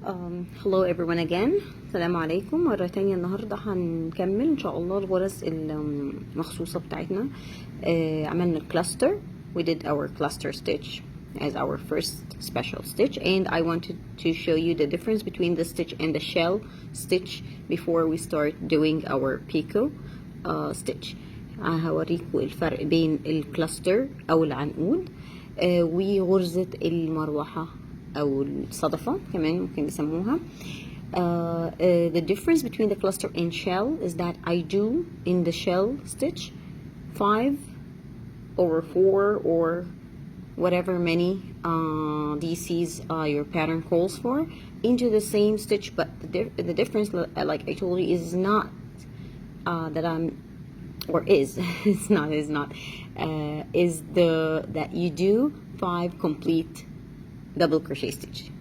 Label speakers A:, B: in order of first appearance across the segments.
A: Hello everyone again. السلام عليكم مرة تانية. النهاردة هنكمل ان شاء الله الغرز المخصوصة بتاعتنا. عملنا الكلاستر. We did our cluster stitch as our first special stitch, and I wanted to show you the difference between the stitch and the shell stitch before we start doing our picot stitch. هوريكم الفرق بين الكلاستر او العنقود وغرزة المروحة أو الصدفة كمان ممكن بيسموها. The difference between the cluster and shell is that I do in the shell stitch 5 or 4 or whatever many DCs your pattern calls for into the same stitch, but the difference, like I told you, is not that I'm or is it's not is that you do 5 complete double crochet stitch.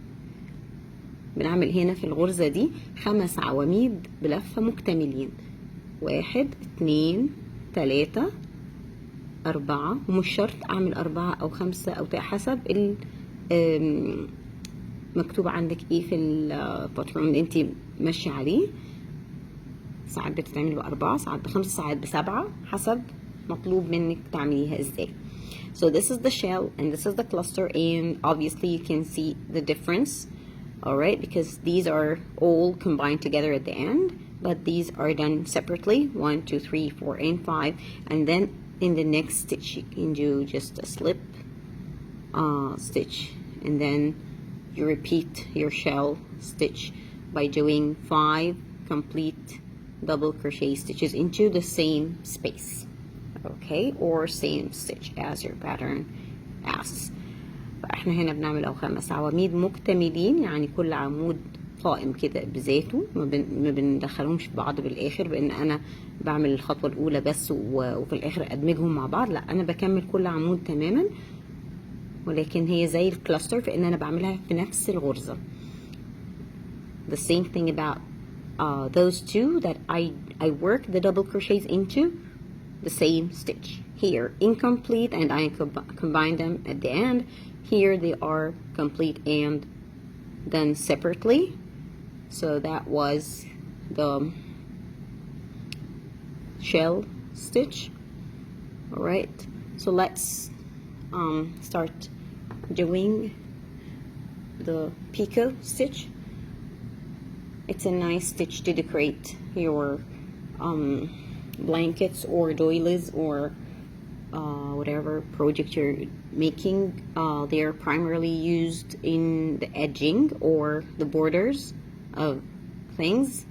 A: بنعمل هنا في الغرزة دي 5 عواميد بلفة مكتملين، 1 2 3 4، ومش شرط اعمل 4 أو 5 أو حسب مكتوب عندك ايه في الباترون اللي انت ماشية عليه. ساعات بتتعمل ب4، ساعات ب5، ساعات ب7، حسب مطلوب منك تعمليها ازاي. So this is the shell and this is the cluster, and obviously you can see the difference, alright, because these are all combined together at the end, but these are done separately, 1 2 3 4 and 5, and then in the next stitch you can do just a slip stitch, and then you repeat your shell stitch by doing 5 complete double crochet stitches into the same space, okay, or same stitch as your pattern asks. فاحنا هنا بنعمل 5 عواميد مكتملين، يعني كل عمود قائم كده بذاته، ما بندخلهمش في بعض بالاخر بان انا بعمل الخطوه الاولى بس وفي الاخر ادمجهم مع بعض. لا، انا بكمل كل عمود تماما، ولكن هي زي الكلاستر في ان انا بعملها في نفس الغرزه. The same thing about those two, that I work the double crochets into the same stitch. Here incomplete, and I combine them at the end. Here they are complete and done separately. So that was the shell stitch. All right, so let's start doing the picot stitch. It's a nice stitch to decorate your blankets or doilies or whatever project you're making. They are primarily used in the edging or the borders of things.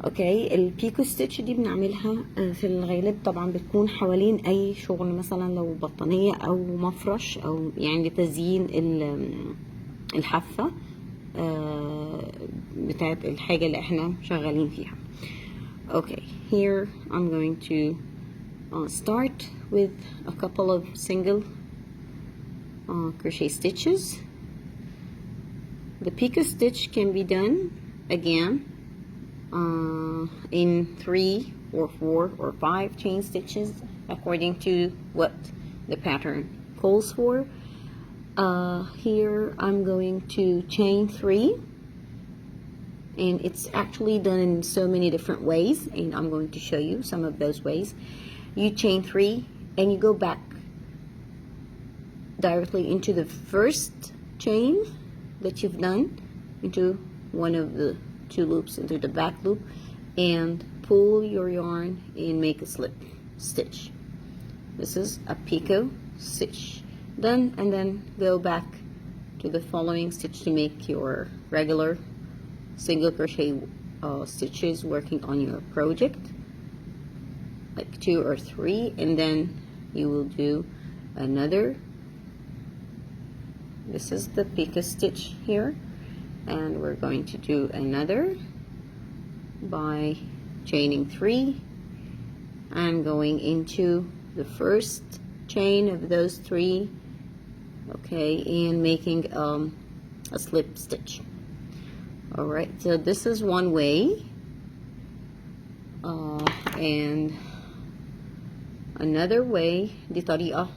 A: اوكي، البيكو ستيتش دي بنعملها في الغالب طبعا بتكون حوالين اي شغل، مثلا لو بطانية او مفرش او يعني لتزيين الحافة بتاعت الحاجة اللي احنا شغالين فيها. Okay, here I'm going to start with a couple of single crochet stitches. The picot stitch can be done again in 3 or 4 or 5 chain stitches according to what the pattern calls for. Here I'm going to chain 3, and it's actually done in so many different ways, and I'm going to show you some of those ways. You chain 3 and you go back directly into the first chain that you've done, into one of the 2 loops, into the back loop, and pull your yarn and make a slip stitch. This is a picot stitch done, and then go back to the following stitch to make your regular single crochet stitches working on your project, like 2 or 3, and then you will do another. This is the picot stitch here, and we're going to do another by chaining 3 and going into the first chain of those 3, okay, and making a slip stitch. All right, so this is one way, and another way. دي طريقة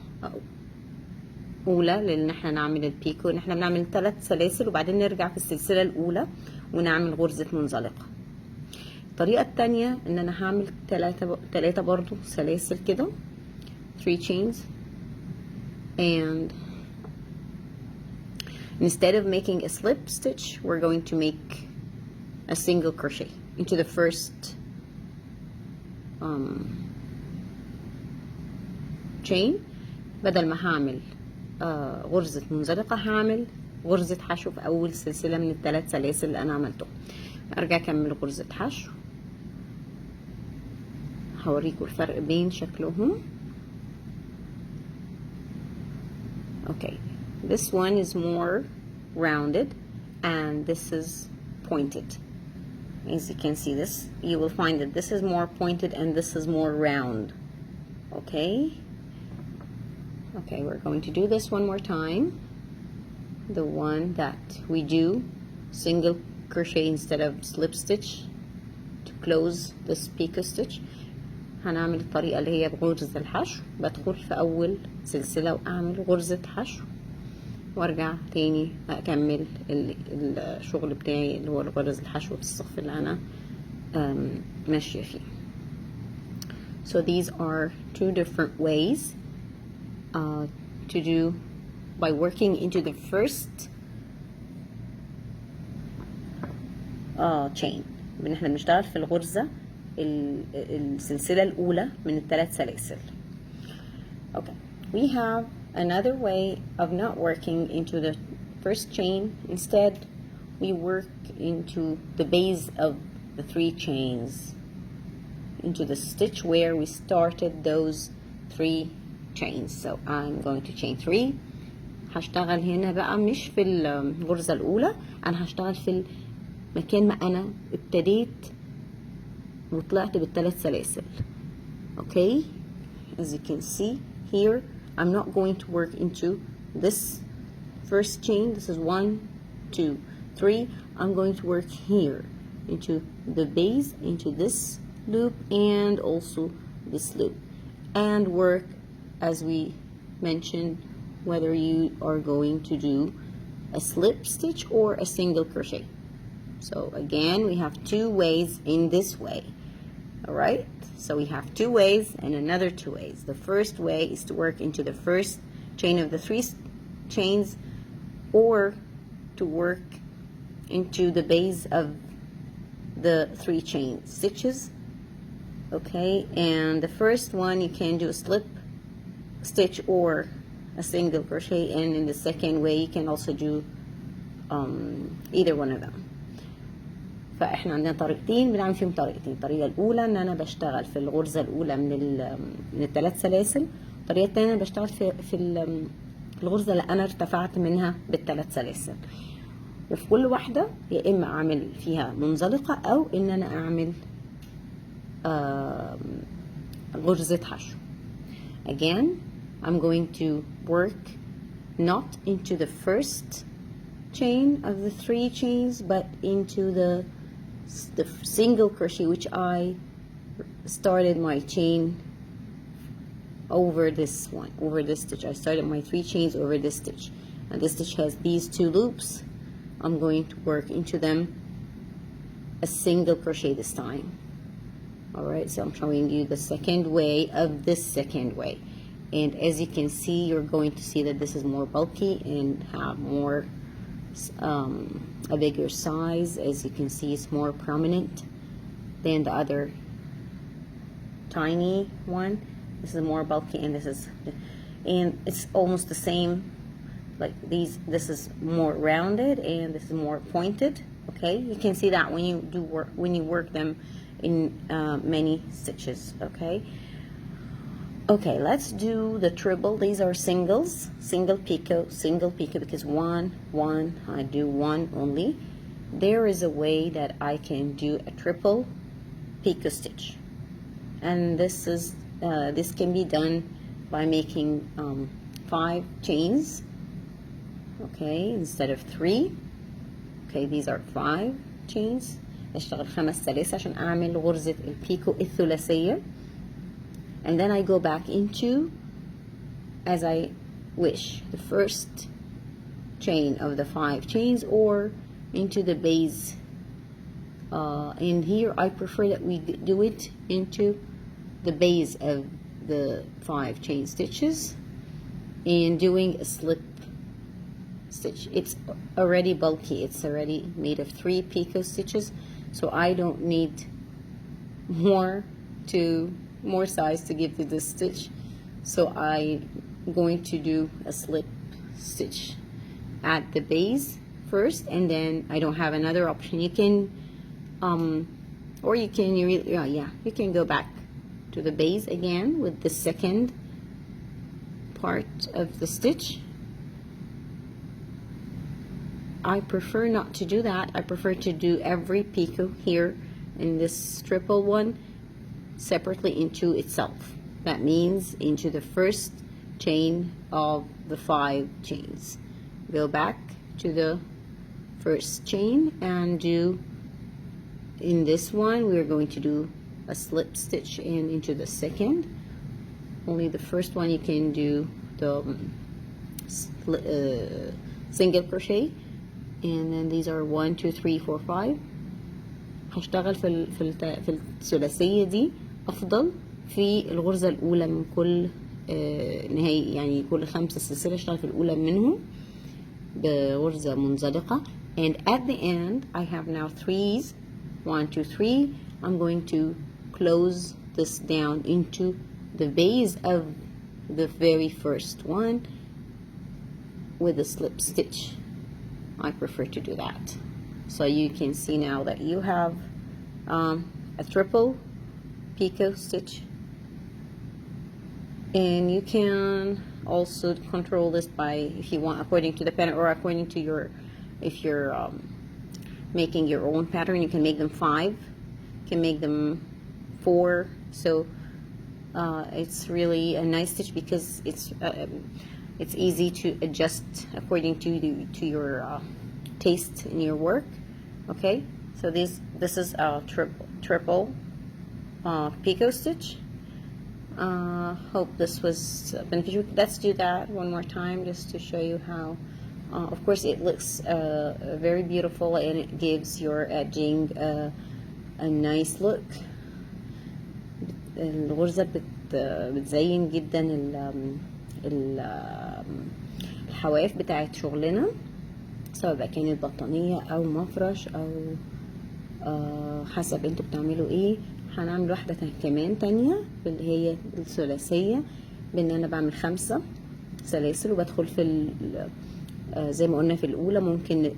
A: اولى لان احنا نعمل البيكو، ان احنا بنعمل 3 سلاسل وبعدين نرجع في السلسله الاولى ونعمل غرزه منزلقه. الطريقه الثانيه ان انا هعمل 3 برضو سلاسل كده 3 chains, and instead of making a slip stitch we're going to make a single crochet into the first chain. بدل ما هعمل غرزة منزلقة هعمل غرزة حشو في أول سلسلة من ال3 سلاسل اللي أنا عملتهم. أرجع أكمل غرزة حشو، هوريكم الفرق بين شكلهم. Okay, this one is more rounded and this is pointed. As you can see this, you will find that this is more pointed and this is more round. Okay, we're going to do this one more time. The one that we do single crochet instead of slip stitch to close this picot stitch. هنعمل الطريقة اللي هي بغرزة الحشو، بدخل في أول سلسلة وأعمل غرزة حشو وارجع تاني أكمل الشغل بتاعي اللي هو غرز الحشو في الصف اللي أنا ماشية فيه. So these are 2 different ways to do by working into the first chain. احنا بنشتغل في الغرزة السلسلة الأولى من ال3 سلاسل. Okay, we have another way of not working into the first chain. Instead, we work into the base of the 3 chains, into the stitch where we started those 3 chains. So I'm going to chain 3. هشتغل هنا بقى مش في الغرزة الأولى، أنا هشتغل في المكان ما أنا ابتديت وطلعت بال3 سلاسل. Okay, as you can see here, I'm not going to work into this first chain. This is 1, 2, 3. I'm going to work here into the base, into this loop and also this loop, and work as we mentioned whether you are going to do a slip stitch or a single crochet. So again, we have 2 ways in this way. All right, so we have 2 ways and another 2 ways. The first way is to work into the first chain of the 3 chains, or to work into the base of the 3 chain stitches. Okay, and the first one you can do a slip stitch or a single crochet, and in the second way you can also do either one of them. فاحنا عندنا طريقتين بنعمل فيهم طريقتين. الطريقه الاولى ان انا بشتغل في الغرزه الاولى من ال3 سلاسل. الطريقه الثانيه بشتغل في الغرزه اللي انا ارتفعت منها بال3 سلاسل، وفي كل واحده يا اما اعمل فيها منزلقه او ان انا اعمل غرزه حشو. Again, I'm going to work not into the first chain of the 3 chains, but into the single crochet which I started my chain over this one, over this stitch. I started my 3 chains over this stitch, and this stitch has these 2 loops. I'm going to work into them a single crochet this time. All right, so I'm showing you the second way of this second way, and as you can see, you're going to see that this is more bulky and have more a bigger size. As you can see, it's more prominent than the other tiny one. This is more bulky, and this is, and it's almost the same. Like these, this is more rounded and this is more pointed. Okay, you can see that when you do work, when you work them in many stitches. Okay, let's do the treble. These are singles, single picot, because one, I do 1 only. There is a way that I can do a triple picot stitch, and this can be done by making 5 chains, okay, instead of 3. Okay, these are 5 chains. اشتغل 5 سلاسل عشان اعمل غرزة البيكو الثلاثية. And then I go back into, as I wish, the first chain of the 5 chains or into the base. And here I prefer that we do it into the base of the 5 chain stitches and doing a slip stitch. It's already bulky, it's already made of 3 picot stitches, so I don't need more size to give to this stitch, so I'm going to do a slip stitch at the base first, and then I don't have another option. You can or you can you can go back to the base again with the second part of the stitch. I prefer not to do that. I prefer to do every picot here in this triple one separately into itself. That means into the first chain of the 5 chains. Go back to the first chain and do, in this one we're going to do a slip stitch into the second. Only the first one you can do the single crochet, and then these are 1 2 3 4 5. هشتغل في الثلاثية دي أفضل في الغرزة الأولى من كل نهاية، يعني كل 5 سلسلة اشتغل في الأولى منهم بغرزة منزلقة. And at the end I have now 3s, 1 2 3. I'm going to close this down into the base of the very first one with a slip stitch. I prefer to do that. So you can see now that you have a triple picot stitch, and you can also control this by, if you want, according to the pattern or according to your, if you're making your own pattern, you can make them 5, you can make them 4. So it's really a nice stitch because it's easy to adjust according to your taste in your work. Okay, so this is a triple picot stitch. Hope this was beneficial. Let's do that one more time just to show you how. Of course, it looks very beautiful, and it gives your edging a nice look. الغرزة بتزين جدا الحواف بتاعت شغلنا، سواء بقى كانت بطانية او مفرش او حسب انتوا بتعملوا ايه. هنعمل واحدة كمان تانية اللي هي الثلاثية، بان انا بعمل 5 سلاسل وبدخل في زي ما قلنا في الاولى. ممكن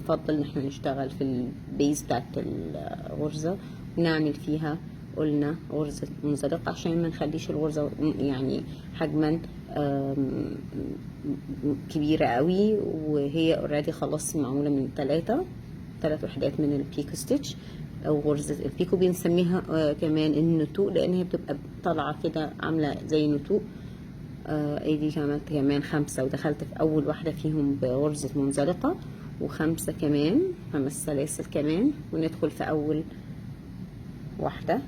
A: نفضل ان احنا نشتغل في البيز بتاعت الغرزة ونعمل فيها قلنا غرزة منزلقة عشان ما نخليش الغرزة يعني حجما كبيرة قوي، وهي اوريدي خلاص معمولة من 3 وحدات من البيكو ستيتش او غرزة البيكو. بنسميها كمان النتوء لان هي بتبقى طالعة كده عاملة زي نتوء. دي كمان 5، ودخلت في اول واحدة فيهم بغرزة منزلقة، و5 كمان 5 سلاسل كمان، وندخل في اول واحدة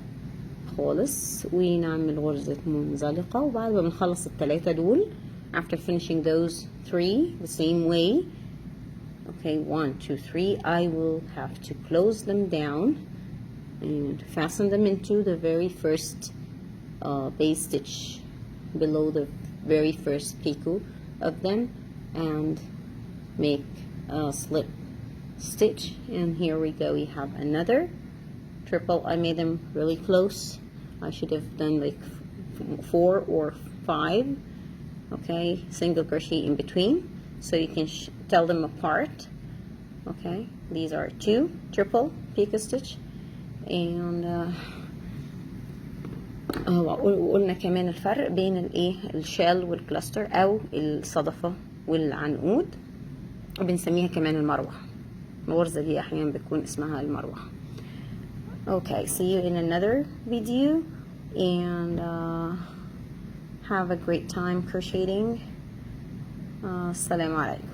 A: خالص ونعمل غرزة منزلقة. وبعد ما بنخلص ال3 دول after finishing those 3 the same way, okay, 1 2 3, I will have to close them down and fasten them into the very first base stitch below the very first picot of them and make a slip stitch. And here we go, we have another triple. I made them really close. I should have done like 4 or 5, okay, single crochet in between so you can tell them apart. Okay, these are 2 triple picot stitch. And وقلنا كمان الفرق بين الايه الشال والكلاستر او الصدفة والعنقود، وبنسميها كمان المروحة. الغرزة دي احيانا بتكون اسمها المروحة. Okay, see you in another video, and have a great time crocheting. السلام عليكم.